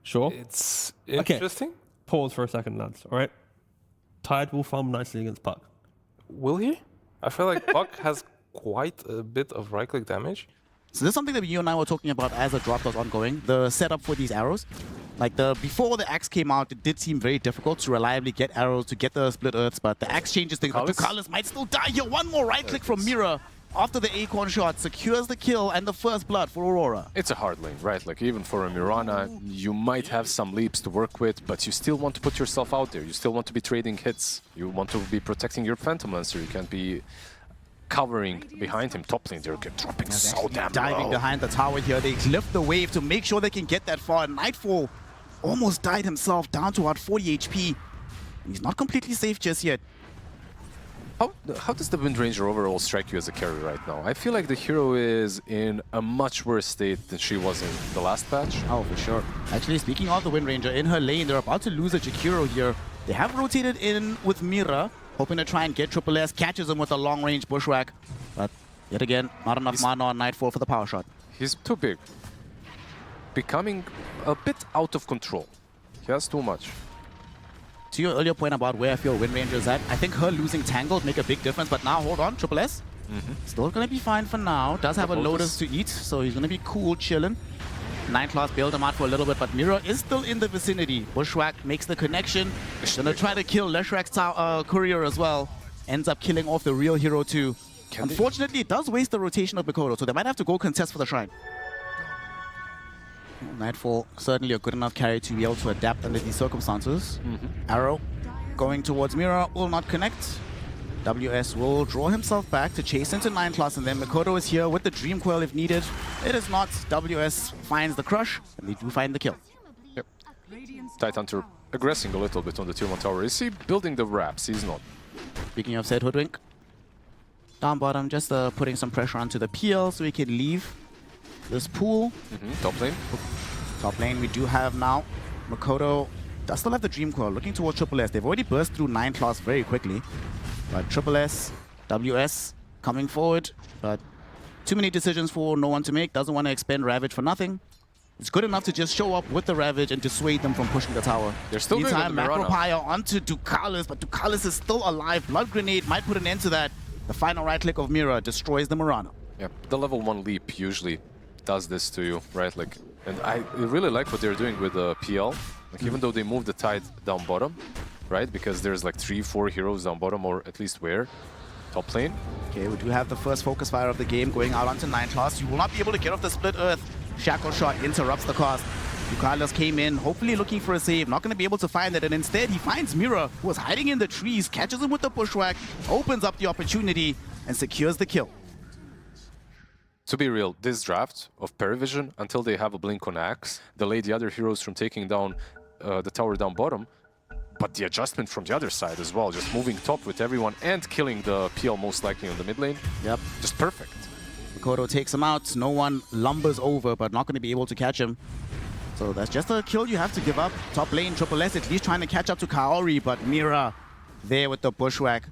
Sure. It's interesting. Okay. Pause for a second, lads. All right. Tide will farm nicely against Puck. Will he? I feel like Puck has quite a bit of right-click damage. So this is something that you and I were talking about as the drop was ongoing. The setup for these arrows. Like before the axe came out, it did seem very difficult to reliably get arrows, to get the split earths, but the axe changes things. But doukalus might still die here. One more right click from Mira after the acorn shot secures the kill and the first blood for Aurora. It's a hard lane, right? Like even for a Mirana, you might have some leaps to work with, but you still want to put yourself out there. You still want to be trading hits. You want to be protecting your Phantom Lancer. You can't be covering behind him. Top lane, they're dropping so damn diving low. Behind the tower here. They lift the wave to make sure they can get that far. Nightfall almost died himself, down to about 40 HP. He's not completely safe just yet. How does the Wind Ranger overall strike you as a carry right now? I feel like the hero is in a much worse state than she was in the last patch. Oh, for sure. Actually, speaking of the Wind Ranger, in her lane, they're about to lose a Jakiro here. They have rotated in with Mira, hoping to try and get Triple S, catches him with a long-range bushwhack. But yet again, not enough mana on Nightfall for the power shot. He's too big. Becoming a bit out of control. He has too much. To your earlier point about where I feel Wind Ranger is at, I think her losing Tangle would make a big difference. But now, hold on, Triple S. Still going to be fine for now. Does have a Lotus to eat, so he's going to be cool, chilling. 9-class bailed him out for a little bit, but Mira is still in the vicinity. Bushwhack makes the connection. Gonna try to kill Leshrak's courier as well. Ends up killing off the real hero too. Unfortunately, it does waste the rotation of Mikoto, so they might have to go contest for the shrine. Nightfall, certainly a good enough carry to be able to adapt under these circumstances. Arrow going towards Mira will not connect. WS will draw himself back to chase into 9-class, and then Mikoto is here with the Dream Coil if needed. It is not. WS finds the crush, and they do find the kill. Yep. Tidehunter aggressing a little bit on the Tier-1 tower. Is he building the wraps? He's not. Speaking of said Hoodwink, down bottom, just putting some pressure onto the PL so we can leave this pool. Top lane. Top lane, we do have now Mikoto does still have the Dream Coil, looking towards Triple S. They've already burst through 9-class very quickly. But Triple S, WS coming forward, but too many decisions for no one to make. Doesn't want to expend Ravage for nothing. It's good enough to just show up with the Ravage and dissuade them from pushing the tower. They're still doing Meantime, Macropire onto doukalus, but doukalus is still alive. Blood Grenade might put an end to that. The final right click of Mira destroys the Mirana. Yeah, the level 1 leap usually does this to you, right? Like, and I really like what they're doing with the PL. Like, even though they move the Tide down bottom, right? Because there's like 3-4 heroes down bottom, or at least where? Top lane. Okay, we do have the first focus fire of the game going out onto 9-class. You will not be able to get off the split earth. Shackle shot interrupts the cast. doukalus came in, hopefully looking for a save. Not going to be able to find it, and instead he finds Mira, who was hiding in the trees, catches him with the bushwhack, opens up the opportunity, and secures the kill. To be real, this draft of PVISION, until they have a blink on Axe, delayed the other heroes from taking down the tower down bottom. But the adjustment from the other side as well, just moving top with everyone and killing the PL most likely on the mid lane. Yep. Just perfect. Mikoto takes him out. No one lumbers over, but not going to be able to catch him. So that's just a kill you have to give up. Top lane, Triple S at least trying to catch up to Kaori, but Mira there with the bushwhack,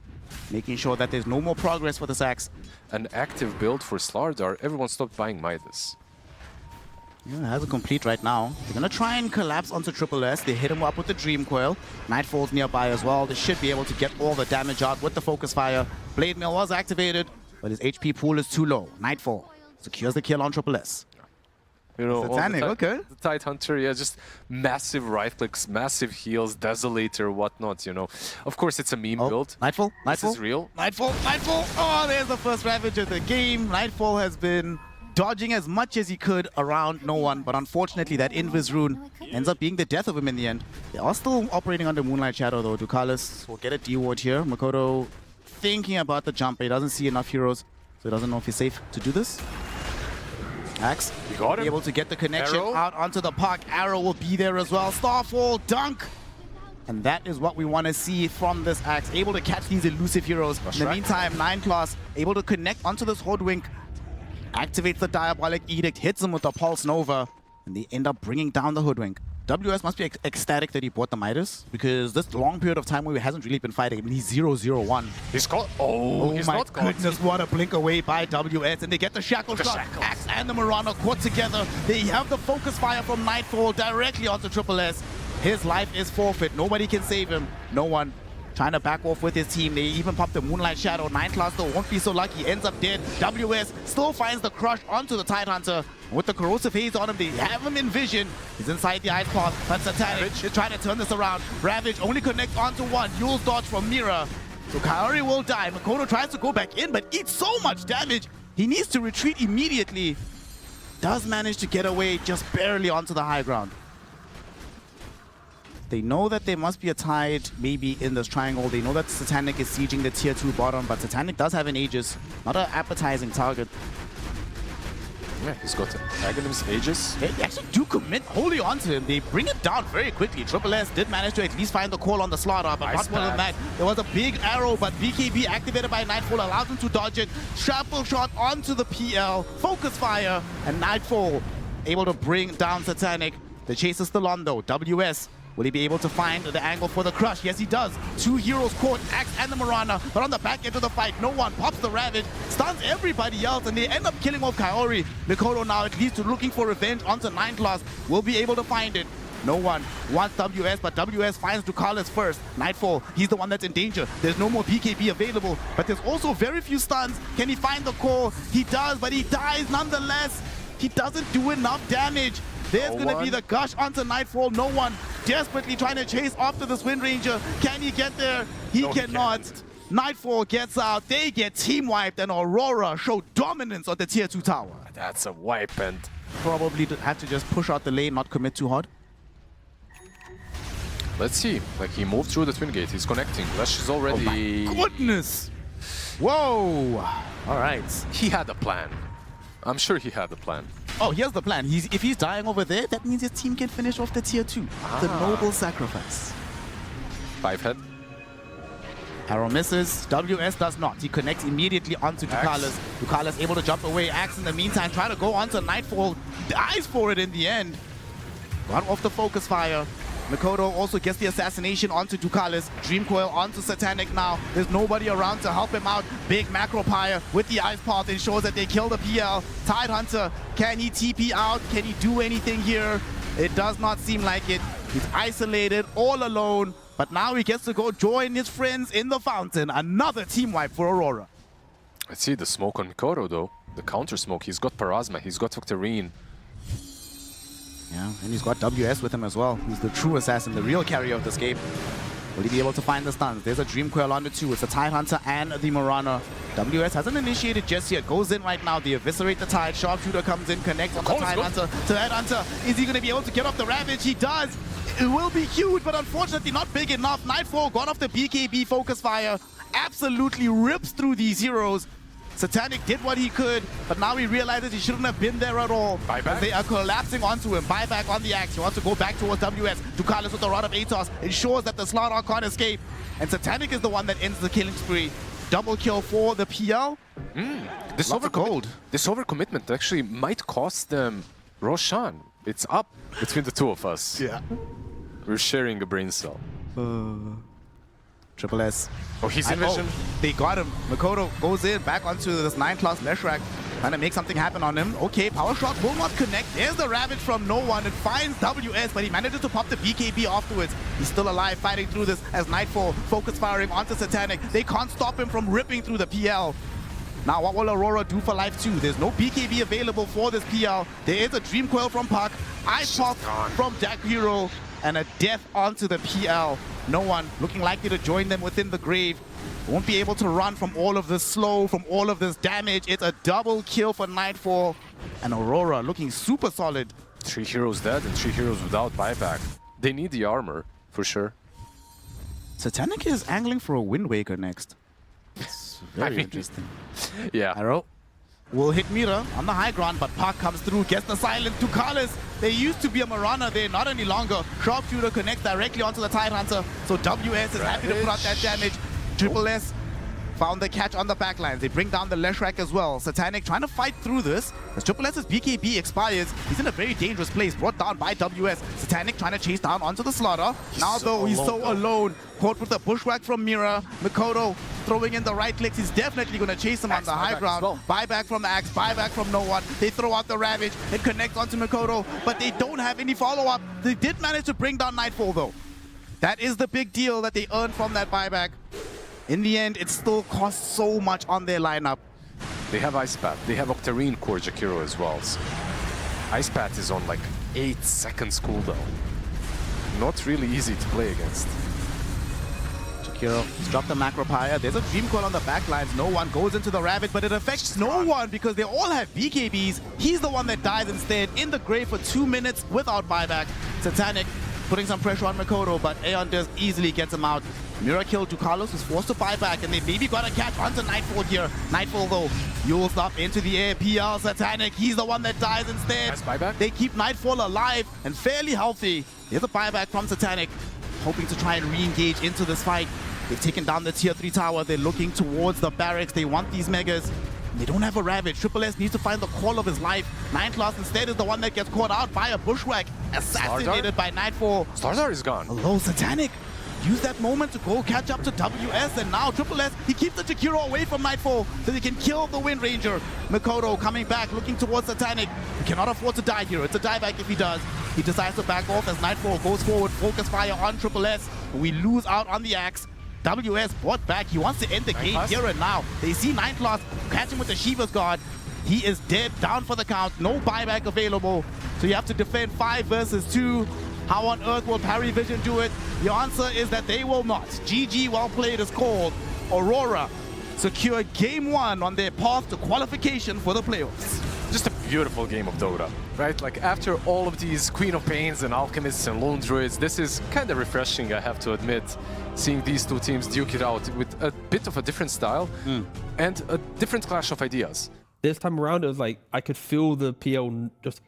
making sure that there's no more progress for the Sax. An active build for Slardar. Everyone stopped buying Midas. Yeah, it has a complete right now. They're going to try and collapse onto Triple S. They hit him up with the Dream Coil. Nightfall's nearby as well. They should be able to get all the damage out with the Focus Fire. Blade Mail was activated, but his HP pool is too low. Nightfall secures the kill on Triple S. You know, okay. The Tidehunter, yeah, just massive right clicks, massive heals, Desolator, whatnot, you know. Of course, it's a meme build. Nightfall. This is real. Nightfall. Oh, there's the first Ravage of the game. Nightfall has been dodging as much as he could around no one, but unfortunately that Invis rune ends up being the death of him in the end. They are still operating under Moonlight Shadow though. doukalus will get a D-ward here. Mikoto thinking about the jump, but he doesn't see enough heroes, so he doesn't know if he's safe to do this. Axe will be able to get the connection out onto the park. Arrow will be there as well. Starfall, dunk! And that is what we want to see from this Axe. Able to catch these elusive heroes. In the meantime, 9-class able to connect onto this Hoodwink. Activates the Diabolic Edict, hits him with the Pulse Nova. and they end up bringing down the Hoodwink. WS must be ecstatic that he bought the Midas, because this long period of time where he hasn't really been fighting. I mean, he's 0-0-1. He's caught. Oh, he's my not caught. goodness, what a blink away by WS, and they get the shackle shot. shackles. Axe and the Marana caught together. They have the focus fire from Nightfall directly onto Triple S. His life is forfeit. Nobody can save him. No one. Trying to back off with his team. They even pop the Moonlight Shadow. 9 class though won't be so lucky. Ends up dead. WS still finds the crush onto the Tidehunter. With the corrosive haze on him, they have him in vision. He's inside the ice path. But Satanic is trying to turn this around. Ravage only connects onto one. Yule's dodge from Mira. So Kaori will die. Makoto tries to go back in, but eats so much damage. He needs to retreat immediately. Does manage to get away just barely onto the high ground. They know that there must be a Tide maybe in this triangle. They know that Satanic is sieging the tier 2 bottom, but Satanic does have an Aegis. Not an appetizing target. Yeah, he's got Aghanim's Aegis. They actually do commit wholly onto him. They bring it down very quickly. Triple S did manage to at least find the call on the slaughter, but not more than that. There was a big arrow, but BKB activated by Nightfall allows him to dodge it. Shrapnel shot onto the PL. Focus fire, and Nightfall able to bring down Satanic. The chase is still on though. WS. Will he be able to find the angle for the crush? Yes, he does. 2 heroes caught, Axe and the Marana, but on the back end of the fight, no one pops the Ravage, stuns everybody else, and they end up killing off Kaori. Mikoto now at least looking for revenge onto 9 class. Will be able to find it. No one wants WS, but WS finds Ducalis first. Nightfall, he's the one that's in danger. There's no more BKB available, but there's also very few stuns. Can he find the core? He does, but he dies nonetheless. He doesn't do enough damage. There's going to be the gush onto Nightfall. No one desperately trying to chase after this Wind Ranger. Can he get there? He cannot. Nightfall gets out. They get team wiped, and Aurora show dominance on the tier 2 tower. That's a wipe, and Probably had to just push out the lane, not commit too hard. let's see. Like, he moved through the twin gate. He's connecting. Lesh is already... Oh my goodness! Whoa! All right. He had a plan. I'm sure he had a plan. Oh, here's the plan. If he's dying over there, that means his team can finish off the tier 2. The noble sacrifice. 5 head. Arrow misses. WS does not. He connects immediately onto Ducalis. Ducalis able to jump away. Axe in the meantime trying to go onto Nightfall. Dies for it in the end. Got off the focus fire. Mikoto also gets the assassination onto Ducalis. Dream Coil onto Satanic now. There's nobody around to help him out. Big macro pyre with the ice path ensures that they kill the PL. Tidehunter, can he TP out? Can he do anything here? It does not seem like it. He's isolated, all alone. But now he gets to go join his friends in the fountain. Another team wipe for Aurora. Let's see the smoke on Mikoto, though. The counter smoke. He's got Parasma. He's got Octarine. Yeah, and he's got WS with him as well. He's the true assassin, the real carrier of this game. Will he be able to find the stuns? There's a Dream Coil on the 2. It's the Tidehunter and the Marana. WS hasn't initiated just yet. Goes in right now. They eviscerate the Tide. Sharpshooter comes in, connects on the Tidehunter. Tidehunter, is he going to be able to get off the Ravage? He does. It will be huge, but unfortunately not big enough. Nightfall gone off the BKB focus fire. Absolutely rips through these heroes. Satanic did what he could, but now he realizes he shouldn't have been there at all. Buyback? They are collapsing onto him. Buyback on the axe. He wants to go back towards WS. Ducalis with the Rod of Atos ensures that the Slaughter can't escape. And Satanic is the one that ends the killing spree. Double kill for the PL. This overcommitment actually might cost them Roshan. It's up between the two of us. Yeah. We're sharing a brain cell. Triple S. Oh, he's in vision. They got him. Mikoto goes in, back onto this 9 class Leshrac, trying to make something happen on him. Okay, Power Shot will not connect. There's the Ravage from no one. It finds WS, but he manages to pop the BKB afterwards. He's still alive, fighting through this as Nightfall focus firing onto Satanic. They can't stop him from ripping through the PL. Now, what will Aurora do for life 2? There's no BKB available for this PL. There is a Dream Coil from Puck, Ice Pop from Jack Hero, and a death onto the PL. No one looking likely to join them within the grave. Won't be able to run from all of this slow, from all of this damage. It's a double kill for Nightfall. And Aurora looking super solid. 3 heroes dead and 3 heroes without buyback. They need the armor, for sure. Satanic is angling for a Wind Waker next. It's very interesting. Yeah. Arrow will hit Mira on the high ground, but Park comes through, gets the silent to Ducalis. There used to be a Marana there, not any longer. Sharpshooter connects directly onto the Tidehunter, so WS is happy to put out that damage. Triple S found the catch on the backlines. They bring down the Leshrac as well. Satanic trying to fight through this. As Triple S's BKB expires, he's in a very dangerous place, brought down by WS. Satanic trying to chase down onto the Slaughter. Now though, he's so alone. Caught with the bushwhack from Mira. Mikoto throwing in the right clicks. He's definitely going to chase him on the high ground. Buyback from Axe, buyback from no one. They throw out the Ravage. It connects onto Mikoto, but they don't have any follow-up. They did manage to bring down Nightfall though. That is the big deal that they earned from that buyback. In the end, it still costs so much on their lineup. They have Ice Path. They have Octarine Core Jakiro as well. So Ice Path is on like 8 seconds cooldown. Not really easy to play against. He's dropped the Macropire. There's a Dream Call on the backlines. No one goes into the Ravage, but it affects no one because they all have BKBs. He's the one that dies instead in the grave for 2 minutes without buyback. Satanic putting some pressure on Mikoto, but Aeon just easily gets him out. Mira kill Ducalos is forced to buy back, and they maybe got a catch onto Nightfall here. Nightfall though, Yule's up into the air. PL Satanic, he's the one that dies instead. Nice buyback. They keep Nightfall alive and fairly healthy. Here's a buyback from Satanic, hoping to try and re-engage into this fight. They've taken down the tier 3 tower. They're looking towards the barracks. They want these megas. They don't have a Ravage. Triple S needs to find the call of his life. Ninth Class instead is the one that gets caught out by a bushwhack. Assassinated by Nightfall. Starzar is gone. Hello, Satanic. Use that moment to go catch up to WS, and now Triple S, he keeps the Jakiro away from Nightfall so they can kill the Wind Ranger. Mikoto coming back, looking towards Satanic. He cannot afford to die here. It's a dieback if he does. He decides to back off as Nightfall goes forward. Focus fire on Triple S. We lose out on the Axe. WS brought back. He wants to end the game here and now. They see Ninth Class catch him with the Shiva's Guard. He is dead, down for the count. No buyback available. So you have to defend 5 versus 2. How on earth will PVISION do it? The answer is that they will not. GG, well played, is called. Aurora secure game 1 on their path to qualification for the playoffs. Just a beautiful game of Dota, right? Like after all of these Queen of Pains and Alchemists and Lone Druids, this is kind of refreshing, I have to admit, seeing these two teams duke it out with a bit of a different style and a different clash of ideas. This time around, it was like I could feel the PL just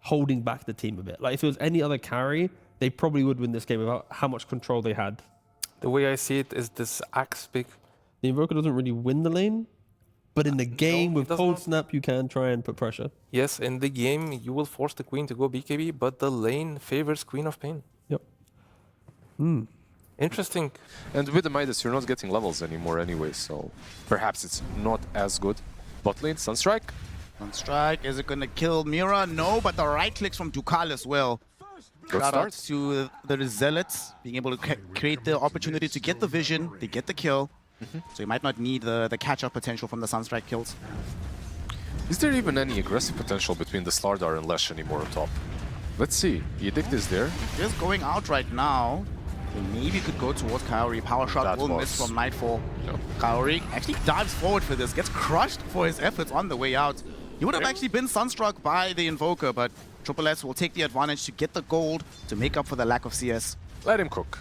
holding back the team a bit. Like if it was any other carry, they probably would win this game without how much control they had. The way I see it is this Axe pick. The Invoker doesn't really win the lane, but in the game with Cold Snap, you can try and put pressure. Yes, in the game, you will force the Queen to go BKB, but the lane favors Queen of Pain. Yep. Interesting. And with the Midas, you're not getting levels anymore anyway, so perhaps it's not as good. Bot lane, Sunstrike. Sunstrike, is it going to kill Mira? No, but the right clicks from Ducalis will. Good Shout out start. to the Zealots being able to create the opportunity to get the vision, they get the kill. So you might not need the catch-up potential from the Sunstrike kills. Is there even any aggressive potential between the Slardar and Lesh anymore on top? Let's see. Edict is there. Just going out right now. They maybe could go towards Kaori. Power shot That will was- miss from Nightfall. No. Kaori actually dives forward for this, gets crushed for his efforts on the way out. He would have actually been sunstruck by the Invoker, but Triple S will take the advantage to get the gold to make up for the lack of CS. Let him cook.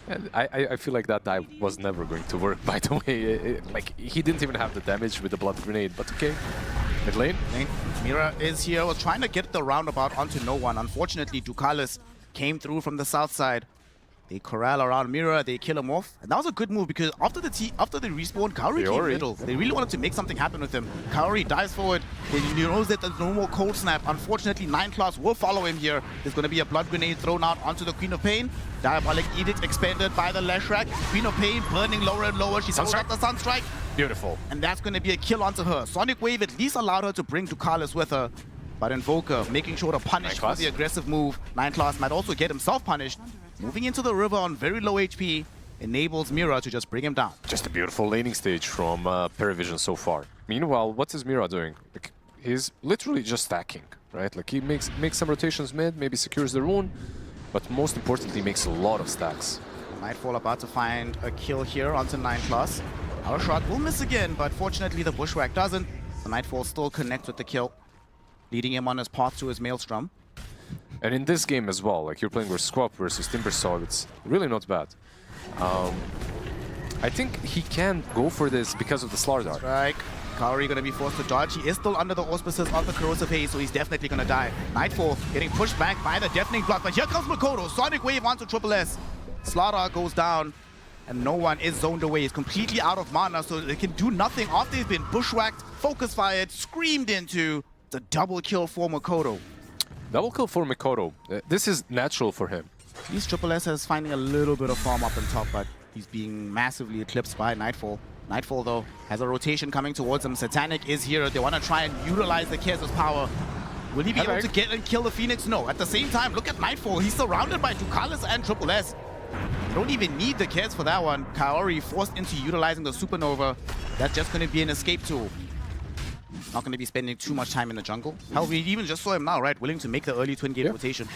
And I feel like that dive was never going to work, by the way. Like, he didn't even have the damage with the blood grenade, but okay. Mid lane. Mira is here, was trying to get the roundabout onto no one. Unfortunately, Ducalis came through from the south side. They corral around Mira, they kill him off. And that was a good move because after the respawn, Kaori came middle. They really wanted to make something happen with him. Kaori dives forward. He knows that there's no more cold snap. Unfortunately, 9 Class will follow him here. There's going to be a blood grenade thrown out onto the Queen of Pain. Diabolic Edict expended by the Leshrac. Queen of Pain burning lower and lower. She throws out the Sunstrike. Beautiful. And that's going to be a kill onto her. Sonic Wave at least allowed her to bring Ducalis with her. But Invoker making sure to punish for the aggressive move. 9 Class might also get himself punished. Moving into the river on very low HP enables Mira to just bring him down. Just a beautiful laning stage from PVISION so far. Meanwhile, what is Mira doing? Like, he's literally just stacking, right? Like, he makes some rotations mid, maybe secures the rune, but most importantly, makes a lot of stacks. Nightfall about to find a kill here onto 9 Class. Our shot will miss again, but fortunately the Bushwhack doesn't. The Nightfall still connects with the kill, leading him on his path to his Maelstrom. And in this game as well, like you're playing with Squap versus Timbersaw, it's really not bad. I think he can go for this because of the Slardar. Strike. Kaori gonna be forced to dodge. He is still under the auspices of the Corrosive Haze, so he's definitely gonna die. Nightfall getting pushed back by the Deafening Block, but here comes Mikoto. Sonic Wave onto Triple S. Slaughter goes down. and no one is zoned away. He's completely out of mana, so they can do nothing after he's been bushwhacked, focus fired, screamed into. It's a double kill for Makoto. Double kill for Makoto. This is natural for him. At least Triple S is finding a little bit of farm up on top, but he's being massively eclipsed by Nightfall. Nightfall, though, has a rotation coming towards him. Satanic is here. They want to try and utilize the Kez' power. Will he be able to get and kill the Phoenix? No. At the same time, look at Nightfall. He's surrounded by Ducalis and Triple S. You don't even need the Kez for that one. Kaori forced into utilizing the Supernova. That's just going to be an escape tool. Not going to be spending too much time in the jungle. Hell, we even just saw him now, right? Willing to make the early twin gate rotation.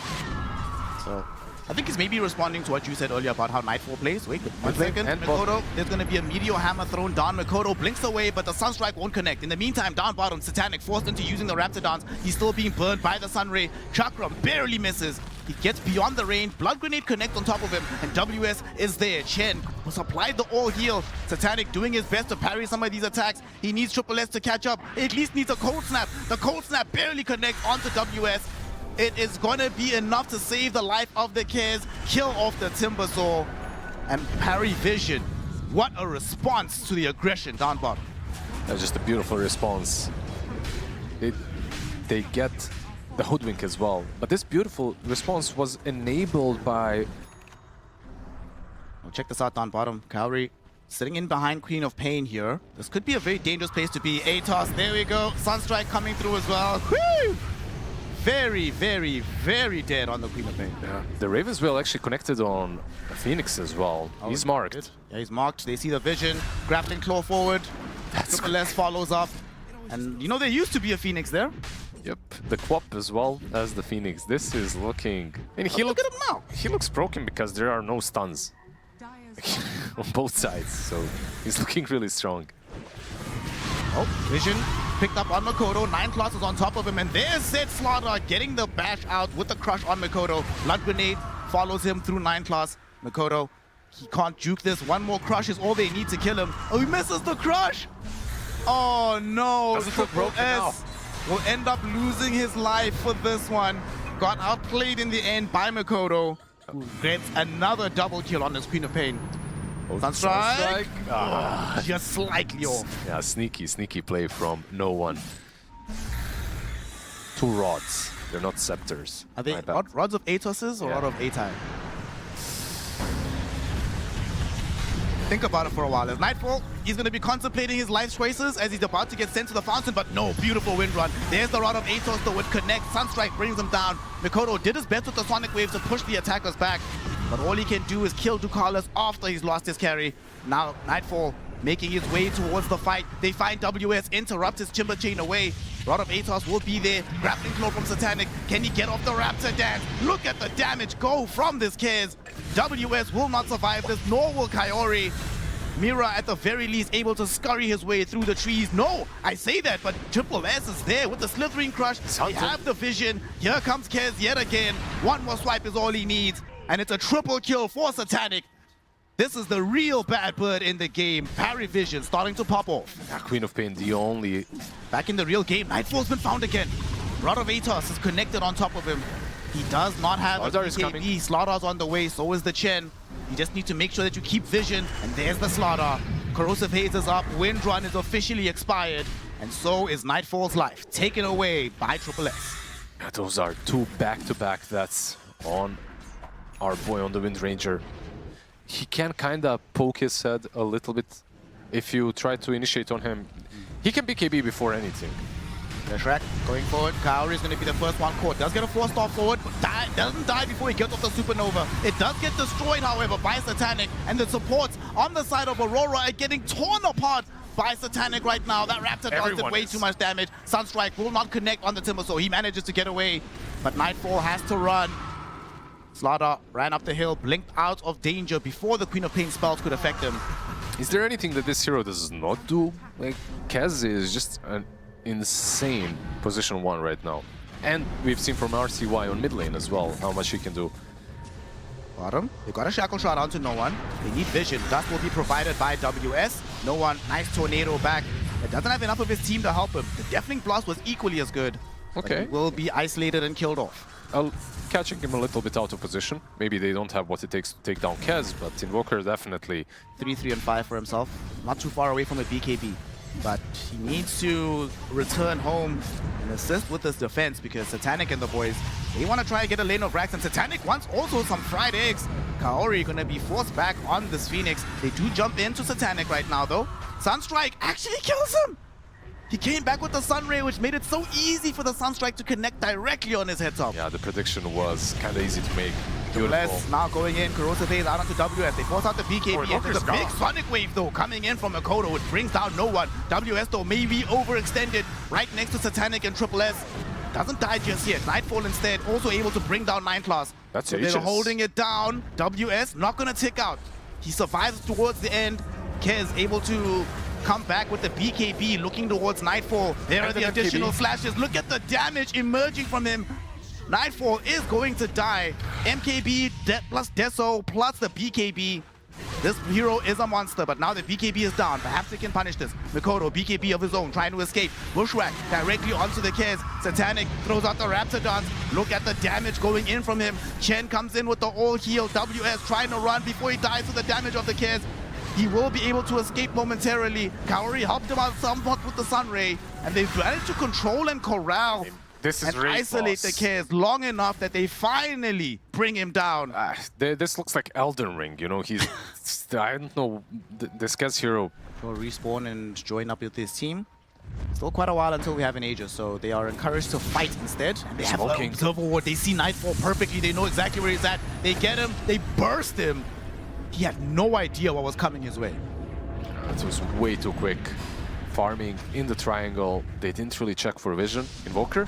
So I think he's maybe responding to what you said earlier about how Nightfall plays. Wait, 1 second. Makoto, there's going to be a Meteor Hammer thrown down. Makoto blinks away, but the Sunstrike won't connect. In the meantime, down bottom, Satanic forced into using the Raptor Dance. He's still being burned by the Sunray. Chakram barely misses. He gets beyond the range. Blood Grenade connects on top of him, and WS is there. Chen will supply the all heal. Satanic doing his best to parry some of these attacks. He needs Triple S to catch up. He at least needs a Cold Snap. The Cold Snap barely connects onto WS. It is going to be enough to save the life of the Kez, kill off the Timbersaw, and parry Vision. What a response to the aggression down bottom. That was just a beautiful response. They get the Hoodwink as well. But this beautiful response was enabled by... Well, check this out down bottom. Kaori sitting in behind Queen of Pain here. This could be a very dangerous place to be. Atos, there we go. Sunstrike coming through as well. Woo! Very, very, very dead on the Queen of Pain. Yeah. The Ravenswell actually connected on Phoenix as well. Oh, he's marked. Good. Yeah, he's marked. They see the Vision. Grappling Claw forward. Triple S follows up. And you know, there used to be a Phoenix there. Yep. The Quap as well as the Phoenix. This is looking... And Look at him now. He looks broken because there are no stuns on both sides. So he's looking really strong. Oh, Vision picked up on Makoto. 9 classes on top of him, and there's Zed Slaughter getting the bash out with the crush on Makoto. Blood Grenade follows him through 9 class. Makoto, he can't juke this. One more crush is all they need to kill him. Oh, he misses the crush. Oh no, Doesn't look broken now. will end up losing his life for this one. Got outplayed in the end by Makoto, who gets another double kill on his Queen of Pain. Sunstrike. Just slightly off. Yeah, sneaky play from no one. 2 rods. They're not scepters. Are they My bad. rods of Atoses or Yeah. rod of A-Time? Think about it for a while. As Nightfall, he's going to be contemplating his life choices as he's about to get sent to the fountain, but no, beautiful wind run. There's the rod of Atos, though, it connects. Sunstrike brings him down. Makoto did his best with the Sonic Waves to push the attackers back, but all he can do is kill Ducalis after he's lost his carry. Now, Nightfall making his way towards the fight. They find WS, interrupt his Timber Chain away. Rod of Atos will be there. Grappling Claw from Satanic. Can he get off the Raptor Dance? Look at the damage go from this Kez. WS will not survive this, nor will Kaori. Mira, at the very least, able to scurry his way through the trees. No, I say that, but Triple S is there with the Slithering Crush. They have the Vision. Here comes Kez yet again. One more swipe is all he needs, and it's a triple kill for Satanic. This is the real bad bird in the game. Parry Vision starting to pop off. Queen of Pain, the only... Back in the real game, Nightfall's been found again. Rod of Atos is connected on top of him. He does not have a BKB. Slaughter's on the way, so is the Chen. You just need to make sure that you keep Vision, and there's the Slaughter. Corrosive Haze is up, Wind Run is officially expired, and so is Nightfall's life, taken away by Triple S. Yeah, those are 2 back-to-back deaths on our boy on the Wind Ranger. He can kind of poke his head a little bit if you try to initiate on him. He can BKB before anything. Shrek going forward. Kaori is going to be the first one caught. Does get a 4-star forward, but doesn't die before he gets off the Supernova. It does get destroyed, however, by Satanic, and the supports on the side of Aurora are getting torn apart by Satanic right now. That Raptor did way too much damage. Sunstrike will not connect on the Timber, so he manages to get away, but Nightfall has to run. Slaughter ran up the hill, blinked out of danger before the Queen of Pain spells could affect him. Is there anything that this hero does not do? Like, Kez is just an insane position 1 right now. And we've seen from RCY on mid lane as well how much he can do. Bottom, they got a shackle shot onto no one. They need Vision. Dust will be provided by WS. No one, nice tornado back. It doesn't have enough of his team to help him. The Deafening Blast was equally as good. Okay. But he will be isolated and killed off. catching him a little bit out of position. Maybe they don't have what it takes to take down Kez, but Invoker definitely 3, 3, and 5 for himself. Not too far away from a BKB. But he needs to return home and assist with his defense because Satanic and the boys, they want to try and get a lane of racks. And Satanic wants also some fried eggs. Kaori going to be forced back on this Phoenix. They do jump into Satanic right now, though. Sunstrike actually kills him. He came back with the Sunray, which made it so easy for the Sunstrike to connect directly on his head top. Yeah, the prediction was kind of easy to make. Bless now going in, Corrosive Haze out onto WS. They force out the BKB, and there's a big Sonic Wave though coming in from Makoto. It brings down no one. WS though may be overextended right next to Satanic and Triple S. Doesn't die just yet. Nightfall instead also able to bring down 9 Class. That's so they're holding it down. WS not gonna tick out. He survives towards the end. Kez able to come back with the BKB looking towards Nightfall. There are the additional flashes. Look at the damage emerging from him. Nightfall is going to die. MKB plus Deso plus the BKB. This hero is a monster, but now the BKB is down. Perhaps they can punish this. Makoto, BKB of his own, trying to escape. Bushwhack directly onto the Kez. Satanic throws out the Raptidons. Look at the damage going in from him. Chen comes in with the all heal. WS trying to run before he dies to the damage of the Kez. He will be able to escape momentarily. Kaori helped him out somewhat with the Sunray, and they've managed to control and corral and isolate the Kez long enough that they finally bring him down. This looks like Elden Ring, you know, he's... I don't know, this Kez hero... Will respawn and join up with his team. Still quite a while until we have an Aegis, so they are encouraged to fight instead. And they have an Observer Ward. They see Nightfall perfectly. They know exactly where he's at. They get him. They burst him. He had no idea what was coming his way. It was way too quick. Farming in the triangle. They didn't really check for vision. Invoker.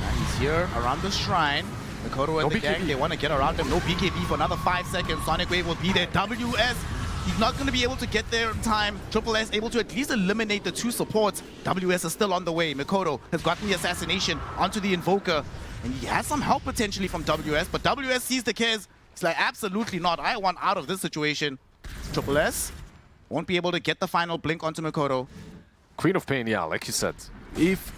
And he's here around the shrine. Makoto and the gang, they want to get around him. No BKB for another 5 seconds. Sonic Wave will be there. WS, he's not going to be able to get there in time. Triple S able to at least eliminate the 2 supports. WS is still on the way. Makoto has gotten the assassination onto the Invoker. And he has some help potentially from WS, but WS sees the Kez. He's like, absolutely not. I want out of this situation. Triple S won't be able to get the final blink onto Makoto. Queen of Pain, yeah, like you said. If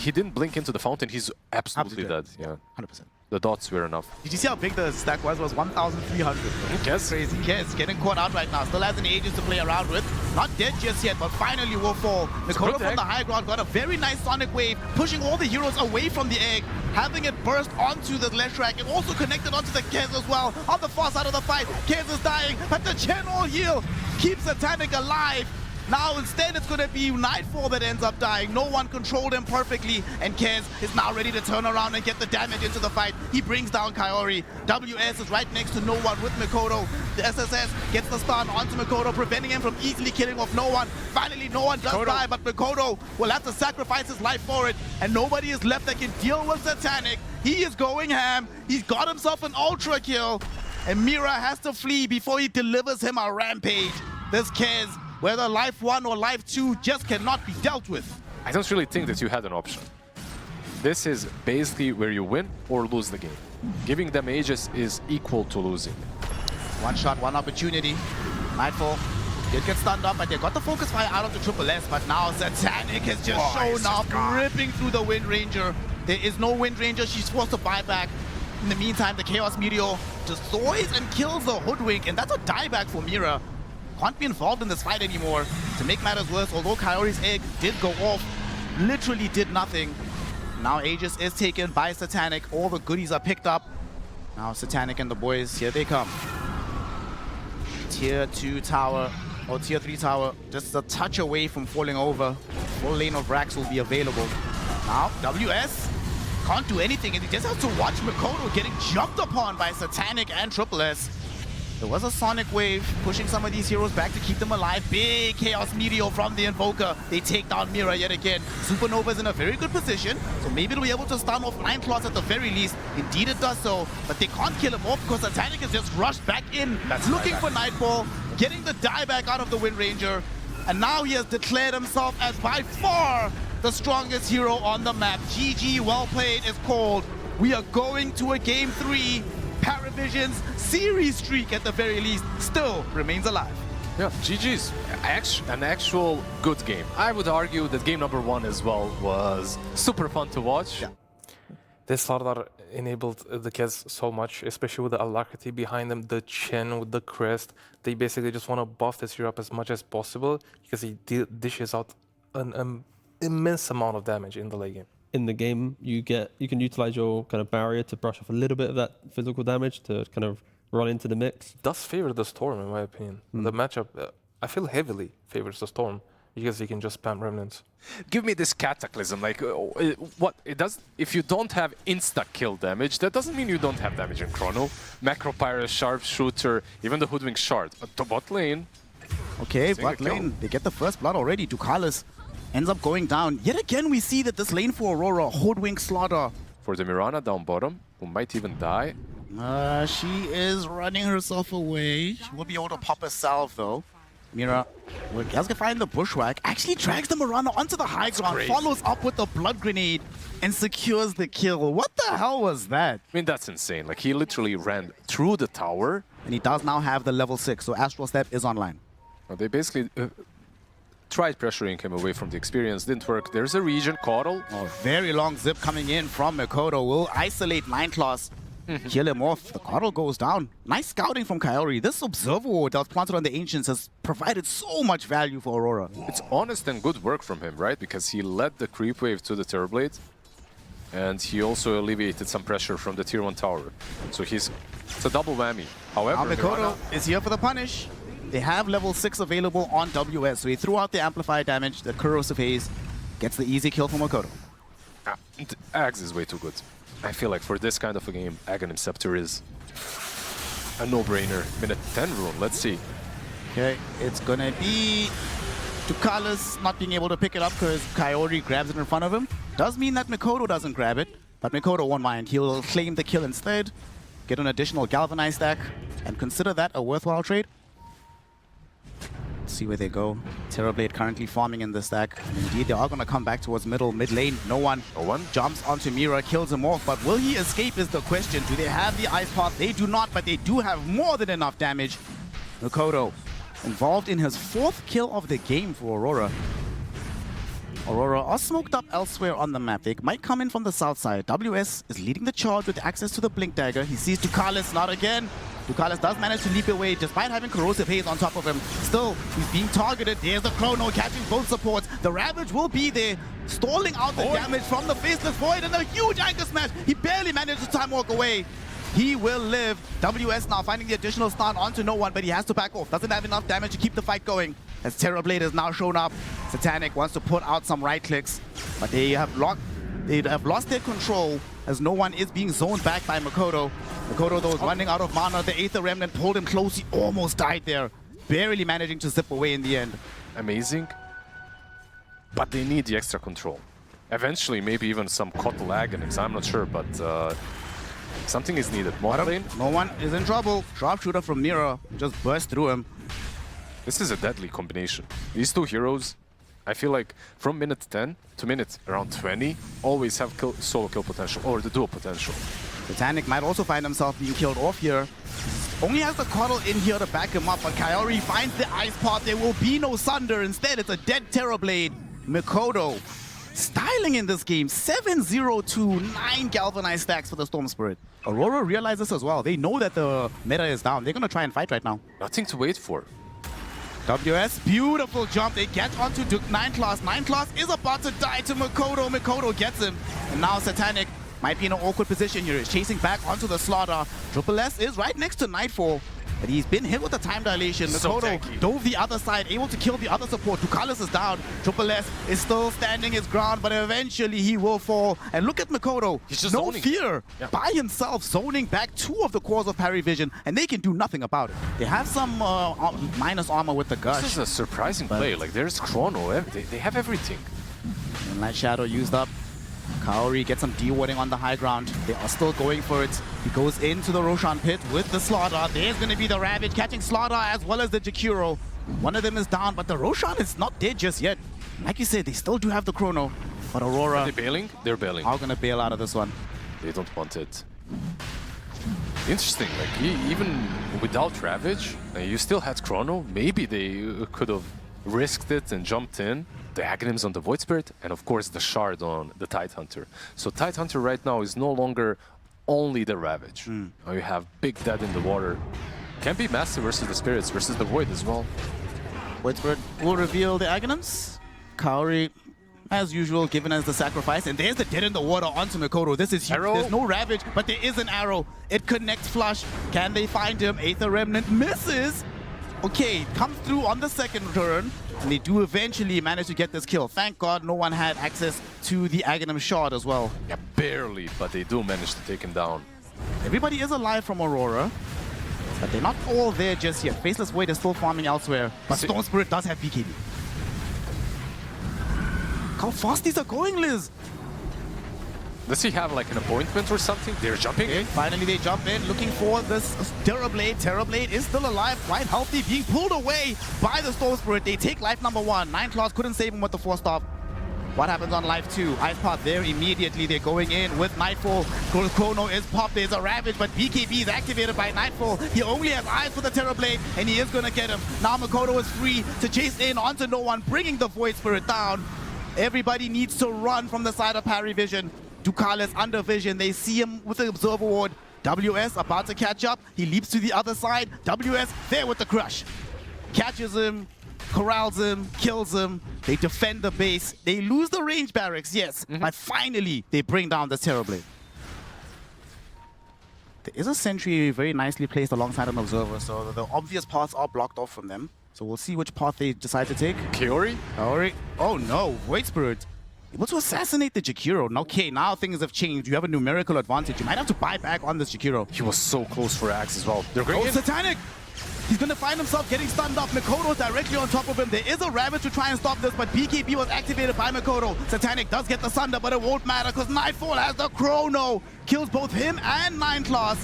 he didn't blink into the fountain, he's absolutely dead. Yeah, 100%. The dots were enough. Did you see how big the stack was? It was 1,300. Kez. Crazy. Kez getting caught out right now. Still has an Aegis to play around with. Not dead just yet, but finally will fall. Makoto from the high ground got a very nice Sonic Wave, pushing all the heroes away from the egg, having it burst onto the left track, and also connected onto the Kez as well. On the far side of the fight, Kez is dying, but the general heal keeps Satanic alive. Now instead it's going to be Nightfall that ends up dying. No one controlled him perfectly, and Kez is now ready to turn around and get the damage into the fight. He brings down Kaori. WS is right next to no one with Makoto. The SSS gets the stun onto Makoto, preventing him from easily killing off no one. Finally, no one does die, but Makoto will have to sacrifice his life for it, and nobody is left that can deal with Satanic. He is going ham. He's got himself an ultra kill, and Mira has to flee before he delivers him a rampage. This Kez, whether life 1 or life 2, just cannot be dealt with. I don't really think that you had an option. This is basically where you win or lose the game. Giving them Aegis is equal to losing. One shot, one opportunity. Nightfall did get stunned up, but they got the focus fire out of the Triple S, but now Satanic has just shown up, ripping through the Wind Ranger. There is no Wind Ranger, she's forced to buy back. In the meantime, the Chaos Meteor destroys and kills the Hoodwink, and that's a dieback for Mira. Can't be involved in this fight anymore. To make matters worse, although Kaori's egg did go off, literally did nothing. Now Aegis is taken by Satanic. All the goodies are picked up. Now Satanic and the boys, here they come. Tier 2 tower, or Tier 3 tower, just a touch away from falling over. Full lane of racks will be available. Now WS can't do anything, and he just has to watch Makoto getting jumped upon by Satanic and Triple S. There was a Sonic Wave pushing some of these heroes back to keep them alive. Big Chaos Meteor from the Invoker. They take down Mira yet again. Supernova is in a very good position, so maybe it'll be able to stun off 9 Claws at the very least. Indeed it does so, but they can't kill him off because Satanic has just rushed back in, looking for Nightfall, getting the dieback out of the Wind Ranger, and now he has declared himself as by far the strongest hero on the map. GG, well played is called. We are going to a Game 3. PVISION's series streak at the very least still remains alive. Yeah, GG's. An actual good game. I would argue that game number 1 as well was super fun to watch. Yeah. This Slardar enabled the kids so much, especially with the alacrity behind them, the chin with the crest. They basically just want to buff this hero up as much as possible because he dishes out an immense amount of damage in the late game. In the game, you can utilize your kind of barrier to brush off a little bit of that physical damage to kind of run into the mix. Does favor the Storm, in my opinion. The matchup, I feel heavily favors the Storm because he can just spam remnants. Give me this Cataclysm, like, what it does, if you don't have insta-kill damage, that doesn't mean you don't have damage in Chrono. Macropyre, Sharpshooter, even the Hoodwink Shard. To bot lane. Okay, bot lane, they get the first blood already. Ducalis ends up going down. Yet again, we see that this lane for Aurora, Hoodwink Slaughter. For the Mirana down bottom, who might even die. She is running herself away. She will be able to pop a salve though. Mira has to find the bushwhack, actually drags the Mirana onto the high ground, follows up with the blood grenade, and secures the kill. What the hell was that? I mean, that's insane. Like, he literally ran through the tower. And he does now have the level 6, so Astral Step is online. They basically tried pressuring him away from the experience, didn't work. There's a region, Coddle. Oh, very long zip coming in from Mikoto. Will isolate Nineclaws. Kill him off. The Coddle goes down. Nice scouting from Kaori. This Observer that was planted on the Ancients has provided so much value for Aurora. It's honest and good work from him, right? Because he led the creep wave to the Terrorblade. And he also alleviated some pressure from the Tier 1 tower. So it's a double whammy. However, now Mikoto is here for the punish. They have level 6 available on WS, so he threw out the amplifier damage. The Corrosive Haze gets the easy kill from Mikoto. Axe is way too good. I feel like for this kind of a game, Aghanim Scepter is a no-brainer. Minute 10 rune, let's see. Okay, it's gonna be Ducalis not being able to pick it up because Kaori grabs it in front of him. Does mean that Mikoto doesn't grab it, but Mikoto won't mind. He'll claim the kill instead, get an additional Galvanize stack, and consider that a worthwhile trade. See where they go. Terrorblade currently farming in the stack. And indeed, they are going to come back towards mid lane. No one jumps onto Mira, kills him off. But will he escape is the question. Do they have the Ice Path? They do not, but they do have more than enough damage. Mikoto involved in his 4th kill of the game for Aurora. Aurora are smoked up elsewhere on the map. They might come in from the south side. WS is leading the charge with access to the Blink Dagger. He sees Ducalis, not again. Ducalis does manage to leap away despite having Corrosive Haze on top of him. Still, he's being targeted. There's the Chrono catching both supports. The Ravage will be there, stalling out the damage from the Faceless Void, and a huge anchor smash. He barely managed to time walk away. He will live. WS now finding the additional stun onto no one, but he has to back off. Doesn't have enough damage to keep the fight going. As Terrorblade has now shown up, Satanic wants to put out some right clicks, but they have lost their control as no one is being zoned back by Mikoto. Mikoto, though, is running out of mana. The Aether Remnant pulled him close. He almost died there, barely managing to zip away in the end. Amazing, but they need the extra control. Eventually, maybe even some COD lag, and I'm not sure, but something is needed. Lane. No one is in trouble. Sharpshooter from Mira just burst through him. This is a deadly combination. These two heroes, I feel like from minute 10 to minute around 20, always have solo kill potential, or the duo potential. Satanic might also find himself being killed off here. Only has the Coddle in here to back him up, but Kaori finds the Ice Path. There will be no Sunder. Instead, it's a dead Terrorblade. Mikoto styling in this game. 7-0-2, 9 Galvanized stacks for the Storm Spirit. Aurora realizes as well. They know that the meta is down. They're going to try and fight right now. Nothing to wait for. WS, beautiful jump. They get onto Nineclaws. Nineclaws is about to die to Mikoto. Mikoto gets him. And now Satanic might be in an awkward position here. He's chasing back onto the Slaughter. Triple S is right next to Nightfall. But he's been hit with the time dilation. Mikoto dove the other side, able to kill the other support. Ducalis is down. Triple S is still standing his ground, but eventually he will fall. And look at Mikoto. He's just no zoning. fear. Yeah. By himself, zoning back 2 of the cores of PVISION, and they can do nothing about it. They have some minus armor with the Gush. This is a surprising play. Like, there's Chrono. They have everything. Moonlight Shadow used up. Kaori gets some dewarding on the high ground. They are still going for it. He goes into the Roshan pit with the Slaughter. There's going to be the Ravage catching Slaughter as well as the Jakiro. One of them is down, but the Roshan is not dead just yet. Like you said, they still do have the Chrono. But Aurora... Are they bailing? They're bailing. Are going to bail out of this one. They don't want it. Interesting. Like, even without Ravage, you still had Chrono. Maybe they could have risked it and jumped in. The Aghanims on the Void Spirit, and of course the Shard on the Tidehunter. So Tidehunter right now is no longer only the Ravage. Now you have Big Dead in the water. Can be massive versus the Spirits, versus the Void as well. Voidspirit will reveal the Aghanim's. Kaori, as usual, given as the sacrifice. And there's the Dead in the water onto Mikoto. This is huge. Arrow. There's no Ravage, but there is an arrow. It connects flush. Can they find him? Aether Remnant misses. Okay, comes through on the second turn. And they do eventually manage to get this kill. Thank God no one had access to the Aghanim shard as well. Yeah, barely, but they do manage to take him down. Everybody is alive from Aurora, but they're not all there just yet. Faceless Void is still farming elsewhere, but Storm Spirit does have BKB. How fast these are going, Liz! Does he have like an appointment or something? They're jumping in. Finally they jump in, looking for this Terrorblade. Terrorblade is still alive, quite healthy, being pulled away by the Storm Spirit. They take life number 1. Nine Claws couldn't save him with the 4-stop. What happens on life 2? Ice Path there immediately. They're going in with Nightfall. Chrono is popped. There's a Ravage, but BKB is activated by Nightfall. He only has eyes for the Terrorblade, and he is going to get him. Now Mikoto is free to chase in onto no one, bringing the Void Spirit down. Everybody needs to run from the side of PariVision. Ducalis under vision. They see him with the Observer Ward. WS about to catch up. He leaps to the other side. WS there with the crush. Catches him, corrals him, kills him. They defend the base. They lose the range barracks, yes. But finally, they bring down the Terrorblade. There is a sentry very nicely placed alongside an Observer, so the obvious paths are blocked off from them. So we'll see which path they decide to take. Kaori? Kaori. Oh no, Void Spirit. Able to assassinate the Jakiro. Okay, now things have changed. You have a numerical advantage. You might have to buy back on this Jakiro. He was so close for Axe as well. They're Oh, going Satanic! He's going to find himself getting stunned up. Mikoto directly on top of him. There is a Ravage to try and stop this, but BKB was activated by Mikoto. Satanic does get the Sunder, but it won't matter because Nightfall has the Chrono. Kills both him and Nine Claws.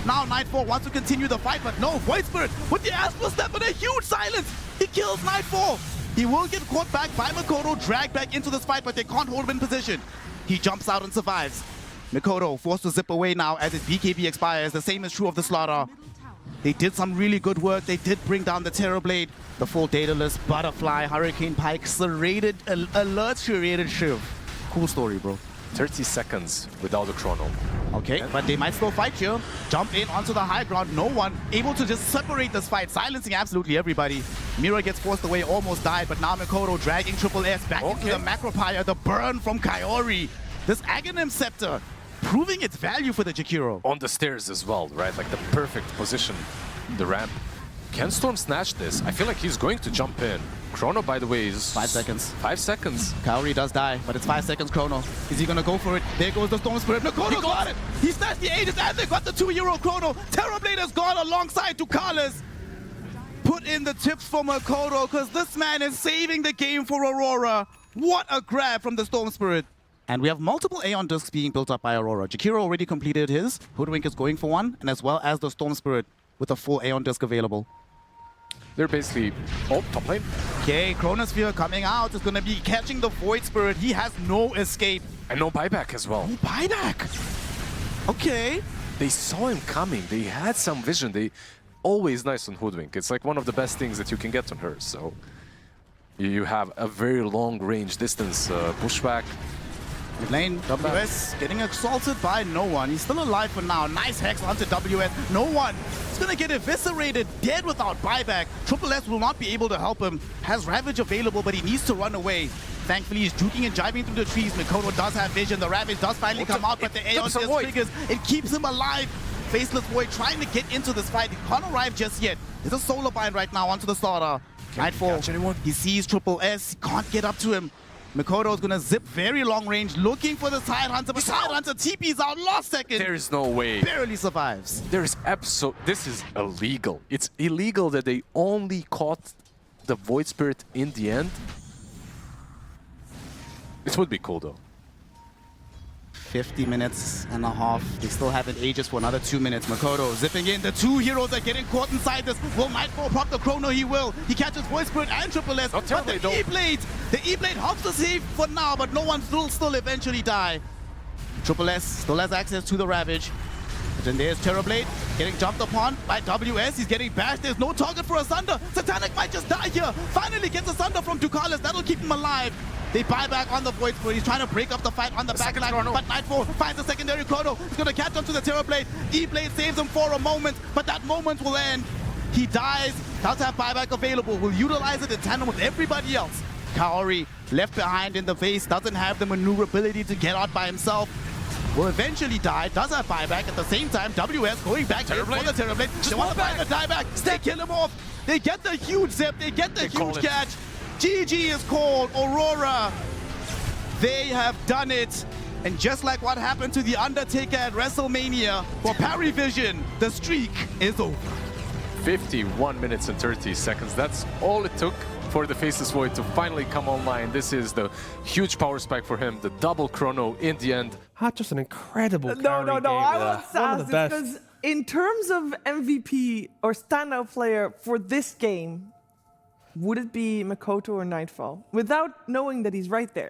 Now Nightfall wants to continue the fight, but no, Void Spirit with the Astral Step and a huge silence. He kills Nightfall. He will get caught back by Mikoto, dragged back into this fight, but they can't hold him in position. He jumps out and survives. Mikoto forced to zip away now as his BKB expires. The same is true of the Slaughter. They did some really good work. They did bring down the Terrorblade, the full Daedalus, Butterfly, Hurricane Pike, serrated, alert, serrated Shiv. Cool story, bro. 30 seconds without a chrono. Okay, but they might still fight here. Jump in onto the high ground. No one able to just separate this fight, silencing absolutely everybody. Mira gets forced away, almost died, but now Mikoto dragging Triple S back into the Macropire. The burn from Kaori. This Aghanim Scepter proving its value for the Jakiro. On the stairs as well, right? Like the perfect position, the ramp. Can Storm snatch this? I feel like he's going to jump in. Chrono, by the way, is 5 seconds. 5 seconds. Kaori does die, but it's 5 seconds Chrono. Is he gonna go for it? There goes the Storm Spirit. Mikoto got it! He snatched the Aegis and they got the 2-Euro Chrono. Terrorblade has gone alongside Ducalis. Put in the tips for Mikoto because this man is saving the game for Aurora. What a grab from the Storm Spirit. And we have multiple Aeon discs being built up by Aurora. Jakiro already completed his. Hoodwink is going for one, and as well as the Storm Spirit with a full Aeon disc available. They're basically... Oh, top lane. Okay, Chronosphere coming out is going to be catching the Void Spirit. He has no escape. And no buyback as well. No buyback. Okay. They saw him coming. They had some vision. They always nice on Hoodwink. It's like one of the best things that you can get on her. So you have a very long range distance pushback. Mid lane, WS getting assaulted by no one. He's still alive for now. Nice hex onto WS. No one. He's gonna get eviscerated, dead without buyback. Triple S will not be able to help him. Has Ravage available, but he needs to run away. Thankfully, he's juking and jiving through the trees. Mikoto does have vision. The Ravage does finally come out, but the Aeon just triggers. It keeps him alive. Faceless Void trying to get into this fight. He can't arrive just yet. There's a solar bind right now onto the Slaughter. Nightfall. He sees Triple S. He can't get up to him. Mikoto is going to zip very long range, looking for the Side Hunter, but Side Hunter TP's out last second. There's no way. Barely survives. There's this is illegal. It's illegal that they only caught the Void Spirit in the end. This would be cool though. 50 minutes and a half. They still have an Aegis for another 2 minutes. Mikoto zipping in. The two heroes are getting caught inside this. Will Nightfall proc the Chrono? He will. He catches Void Spirit and Triple S. But the E-Blade helps to save for now, but no one will still eventually die. Triple S still has access to the Ravage. But then there's Terrorblade getting jumped upon by WS. He's getting bashed. There's no target for a Sunder. Satanic might just die here. Finally gets a Sunder from Ducalis. That'll keep him alive. They buy back on the Void Spirit. He's trying to break up the fight on the back line, but Nightfall finds a secondary chrono. He's going to catch onto the Terrorblade. E-Blade saves him for a moment, but that moment will end. He dies, does have buyback available, will utilize it in tandem with everybody else. Kaori, left behind in the face, doesn't have the maneuverability to get out by himself. Will eventually die, does have buyback. At the same time, WS going back in for the Terrorblade. They want to find the dieback. They kill him off. They get the huge zip. They get the huge catch. GG is called. Aurora, they have done it. And just like what happened to The Undertaker at WrestleMania, for PVISION, the streak is over. 51 minutes and 30 seconds. That's all it took for the Faceless Void to finally come online. This is the huge power spike for him, the double chrono in the end. Had just an incredible No, carry game I there. want to One of ask the this best. because in terms of MVP or standout player for this game, would it be Makoto or Nightfall? Without knowing that he's right there.